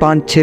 5-6